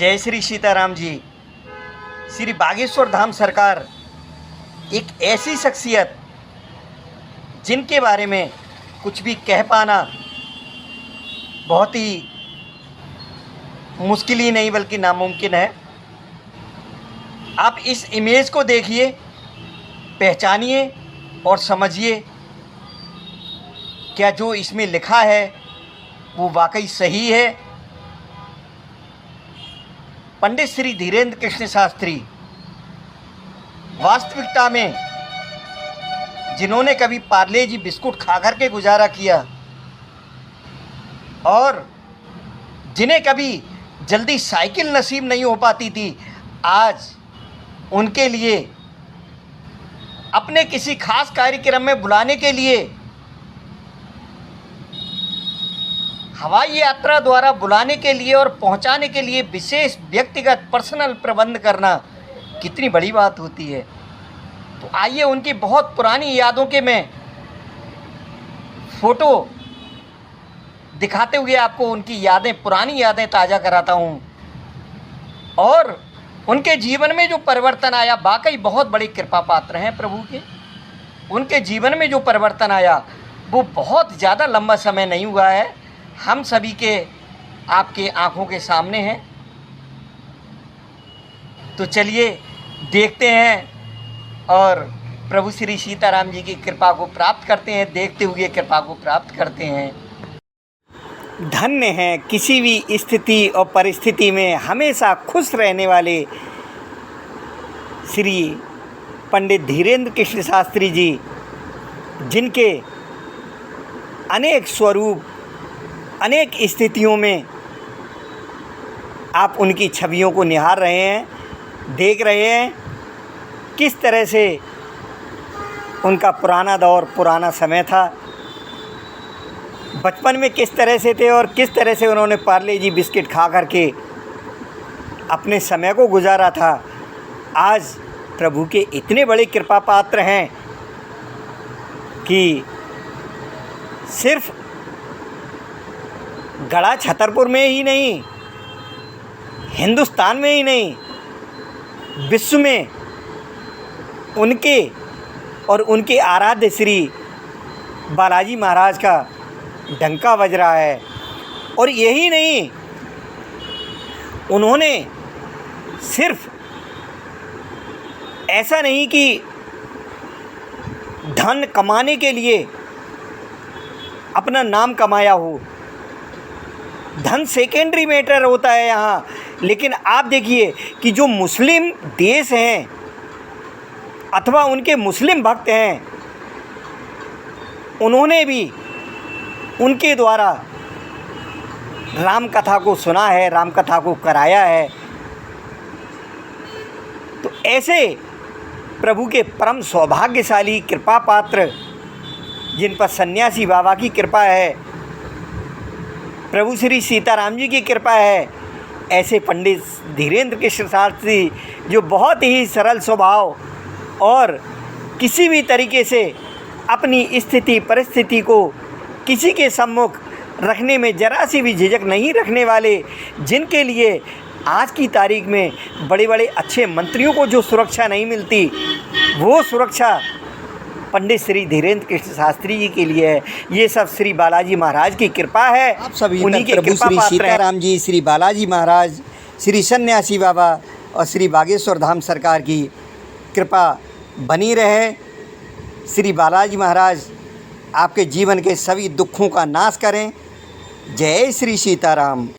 जय श्री सीताराम जी। श्री बागेश्वर धाम सरकार एक ऐसी शख्सियत जिनके बारे में कुछ भी कह पाना बहुत ही मुश्किल ही नहीं बल्कि नामुमकिन है। आप इस इमेज को देखिए, पहचानिए और समझिए क्या जो इसमें लिखा है वो वाकई सही है। पंडित श्री धीरेन्द्र कृष्ण शास्त्री वास्तविकता में जिन्होंने कभी पार्ले जी बिस्कुट खा कर के गुजारा किया और जिन्हें कभी जल्दी साइकिल नसीब नहीं हो पाती थी, आज उनके लिए अपने किसी खास कार्यक्रम में बुलाने के लिए हवाई यात्रा द्वारा बुलाने के लिए और पहुंचाने के लिए विशेष व्यक्तिगत पर्सनल प्रबंध करना कितनी बड़ी बात होती है। तो आइए उनकी बहुत पुरानी यादों के मैं फ़ोटो दिखाते हुए आपको उनकी यादें, पुरानी यादें ताज़ा कराता हूं। और उनके जीवन में जो परिवर्तन आया वाकई बहुत बड़ी कृपा पात्र हैं प्रभु के। उनके जीवन में जो परिवर्तन आया वो बहुत ज़्यादा लंबा समय नहीं हुआ है, हम सभी के आपके आँखों के सामने हैं। तो चलिए देखते हैं और प्रभु श्री सीताराम जी की कृपा को प्राप्त करते हैं, देखते हुए कृपा को प्राप्त करते हैं। धन्य हैं किसी भी स्थिति और परिस्थिति में हमेशा खुश रहने वाले श्री पंडित धीरेन्द्र कृष्ण शास्त्री जी, जिनके अनेक स्वरूप अनेक स्थितियों में आप उनकी छवियों को निहार रहे हैं, देख रहे हैं किस तरह से उनका पुराना दौर, पुराना समय था, बचपन में किस तरह से थे और किस तरह से उन्होंने पार्ले जी बिस्किट खा करके अपने समय को गुजारा था। आज प्रभु के इतने बड़े कृपा पात्र हैं कि सिर्फ गढ़ा छतरपुर में ही नहीं, हिंदुस्तान में ही नहीं, विश्व में उनके और उनके आराध्य श्री बालाजी महाराज का डंका बज रहा है। और यही नहीं, उन्होंने सिर्फ ऐसा नहीं कि धन कमाने के लिए अपना नाम कमाया हो, धन सेकेंडरी मैटर होता है यहाँ। लेकिन आप देखिए कि जो मुस्लिम देश हैं अथवा उनके मुस्लिम भक्त हैं, उन्होंने भी उनके द्वारा राम कथा को सुना है, राम कथा को कराया है। तो ऐसे प्रभु के परम सौभाग्यशाली कृपा पात्र जिन पर सन्यासी बाबा की कृपा है, प्रभु श्री सीताराम जी की कृपा है, ऐसे पंडित धीरेन्द्र कृष्ण शास्त्री जो बहुत ही सरल स्वभाव और किसी भी तरीके से अपनी स्थिति परिस्थिति को किसी के सम्मुख रखने में ज़रा सी भी झिझक नहीं रखने वाले, जिनके लिए आज की तारीख में बड़े बड़े अच्छे मंत्रियों को जो सुरक्षा नहीं मिलती, वो सुरक्षा पंडित श्री धीरेन्द्र कृष्ण शास्त्री जी के लिए है। ये सब श्री बालाजी महाराज की कृपा है। आप सभी उन्हीं के प्रभु श्री सीताराम जी, श्री बालाजी महाराज, श्री सन्यासी बाबा और श्री बागेश्वर धाम सरकार की कृपा बनी रहे। श्री बालाजी महाराज आपके जीवन के सभी दुखों का नाश करें। जय श्री सीताराम।